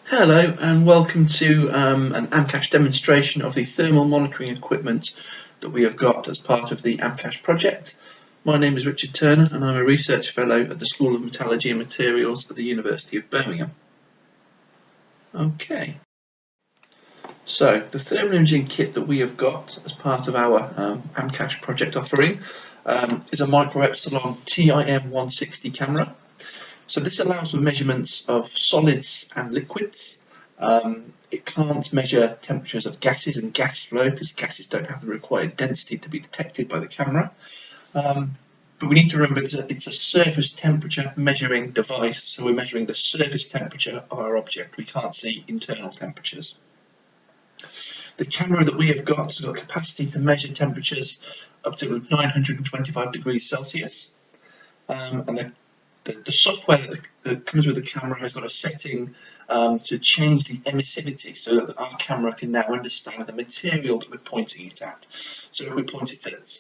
Hello and welcome to an AMCASH demonstration of the thermal monitoring equipment that we have got as part of the AMCASH project. My name is Richard Turner and I'm a research fellow at the School of Metallurgy and Materials at the University of Birmingham. Okay, so the thermal imaging kit that we have got as part of our AMCASH project offering is a micro epsilon TIM160 camera. So this allows for measurements of solids and liquids. It can't measure temperatures of gases and gas flow because gases don't have the required density to be detected by the camera. But we need to remember it's a surface temperature measuring device, so we're measuring the surface temperature of our object. We can't see internal temperatures. The camera that we have got has got capacity to measure temperatures up to 925 degrees Celsius, and the software that comes with the camera has got a setting to change the emissivity so that our camera can now understand the material that we're pointing it at. So if we point it at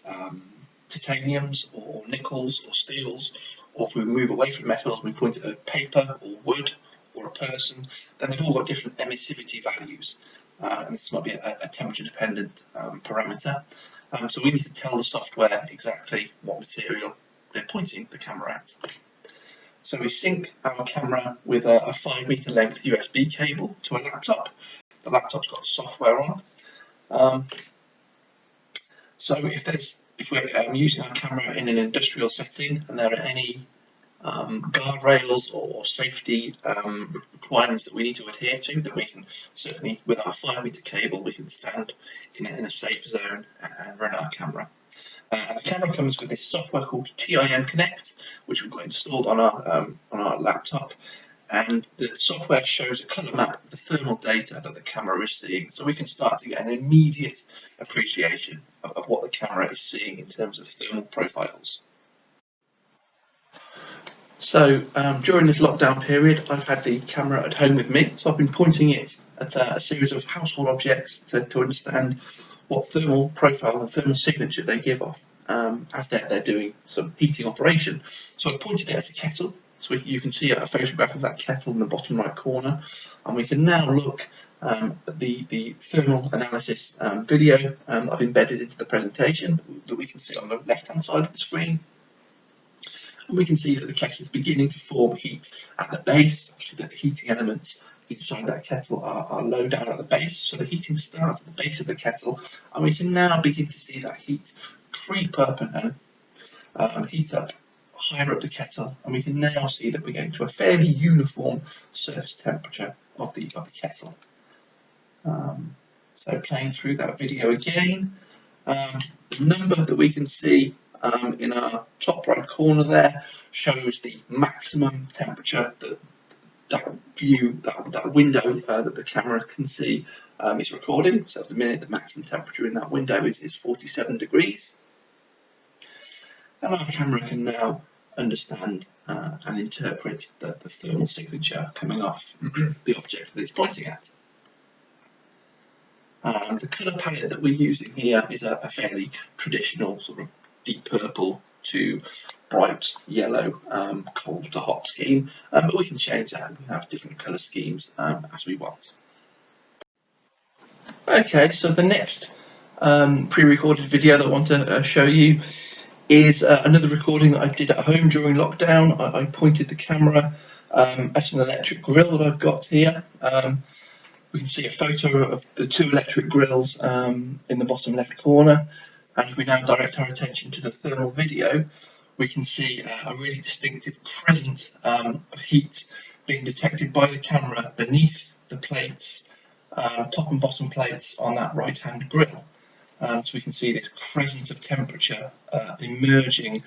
titaniums or nickels or steels, or if we move away from metals, we point it at paper or wood or a person, then they've all got different emissivity values. And this might be a temperature dependent parameter. So we need to tell the software exactly what material they're pointing the camera at. So we sync our camera with a 5 meter length USB cable to a laptop. The laptop's got software on. So if we're using our camera in an industrial setting and there are any guardrails or safety requirements that we need to adhere to, then we can certainly, with our 5 meter cable, we can stand in a safe zone and run our camera. The camera comes with this software called TIM Connect, which we've got installed on our laptop, and the software shows a colour map of the thermal data that the camera is seeing, so we can start to get an immediate appreciation of what the camera is seeing in terms of thermal profiles. So during this lockdown period, I've had the camera at home with me, so I've been pointing it at a series of household objects to understand what thermal profile and thermal signature they give off as they're doing some heating operation. So I've pointed it at a kettle, so you can see a photograph of that kettle in the bottom right corner, and we can now look at the thermal analysis video that I've embedded into the presentation that we can see on the left hand side of the screen. And we can see that the kettle is beginning to form heat at the base. Obviously, the heating elements inside that kettle are low down at the base, so the heating starts at the base of the kettle, and we can now begin to see that heat creep up and heat up higher up the kettle, and we can now see that we're getting to a fairly uniform surface temperature of the kettle. So playing through that video again, the number that we can see in our top right corner there shows the maximum temperature that window that the camera can see is recording. So at the minute, the maximum temperature in that window is 47 degrees. And our camera can now understand and interpret the thermal signature coming off the object that it's pointing at. The colour palette that we're using here is a fairly traditional sort of deep purple to bright yellow, cold to hot scheme, but we can change that and we have different colour schemes as we want. Okay, so the next pre-recorded video that I want to show you is another recording that I did at home during lockdown. I pointed the camera at an electric grill that I've got here. We can see a photo of the two electric grills in the bottom left corner, and if we now direct our attention to the thermal video, we can see a really distinctive crescent of heat being detected by the camera beneath the plates, top and bottom plates on that right hand grill. So we can see this crescent of temperature emerging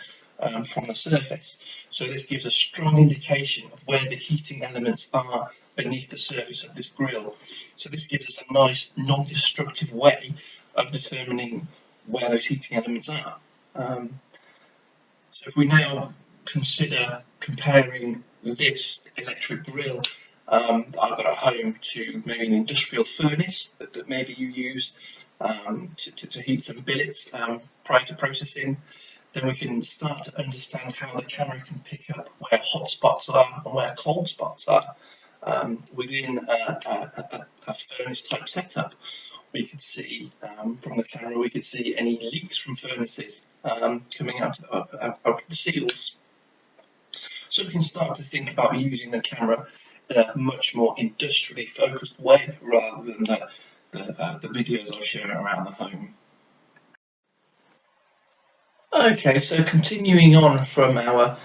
from the surface. So this gives a strong indication of where the heating elements are beneath the surface of this grill. So this gives us a nice non-destructive way of determining where those heating elements are. So if we now consider comparing this electric grill that I've got at home to maybe an industrial furnace that maybe you use to heat some billets prior to processing, then we can start to understand how the camera can pick up where hot spots are and where cold spots are. within a furnace type setup. We could see from the camera, we could see any leaks from furnaces coming out of the seals. So we can start to think about using the camera in a much more industrially focused way rather than the videos I've shown around the home. Okay, so continuing on from our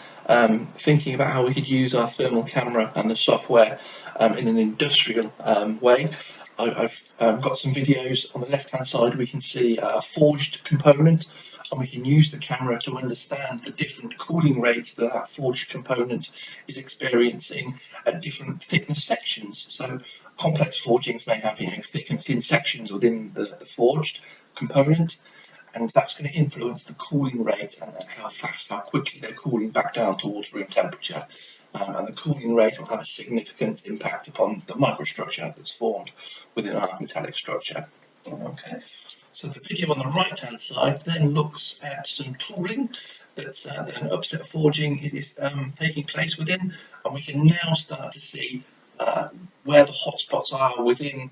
thinking about how we could use our thermal camera and the software in an industrial way, I've got some videos on the left hand side. We can see a forged component, and we can use the camera to understand the different cooling rates that that forged component is experiencing at different thickness sections. So complex forgings may have thick and thin sections within the forged component, and that's going to influence the cooling rate and how quickly they're cooling back down towards room temperature. And the cooling rate will have a significant impact upon the microstructure that's formed within our metallic structure. Okay, so the video on the right hand side then looks at some tooling that's an upset forging is taking place within, and we can now start to see where the hotspots are within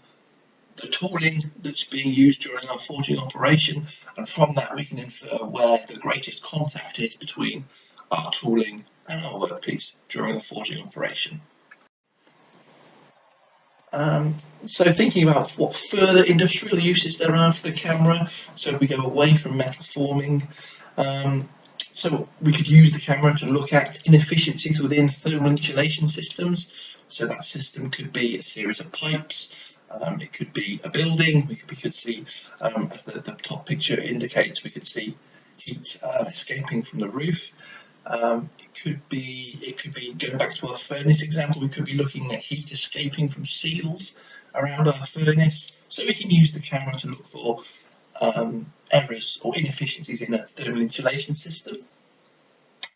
the tooling that's being used during our forging operation, and from that we can infer where the greatest contact is between our tooling and our workpiece during the forging operation. So thinking about what further industrial uses there are for the camera, so if we go away from metal forming, so we could use the camera to look at inefficiencies within thermal insulation systems. So that system could be a series of pipes, it could be a building. We could see, as the top picture indicates, we could see heat escaping from the roof. It could be going back to our furnace example. We could be looking at heat escaping from seals around our furnace. So we can use the camera to look for errors or inefficiencies in a thermal insulation system.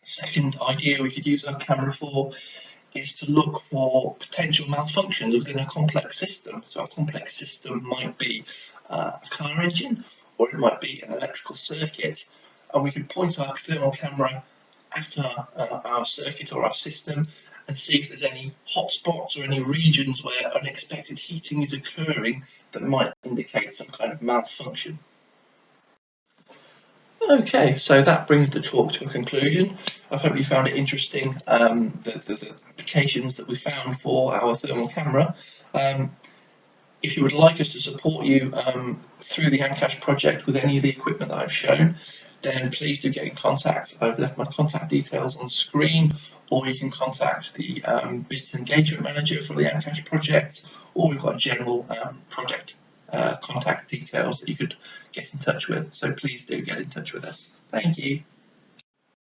Second idea we could use our camera for is to look for potential malfunctions within a complex system. So a complex system might be a car engine, or it might be an electrical circuit, and we can point our thermal camera at our circuit or our system and see if there's any hotspots or any regions where unexpected heating is occurring that might indicate some kind of malfunction. Okay, so that brings the talk to a conclusion. I hope you found it interesting, the applications that we found for our thermal camera. If you would like us to support you through the AMCASH project with any of the equipment that I've shown, then please do get in contact. I've left my contact details on screen, or you can contact the Business Engagement Manager for the AMCASH project, or we've got general project contact details that you could get in touch with. So please do get in touch with us. Thank you.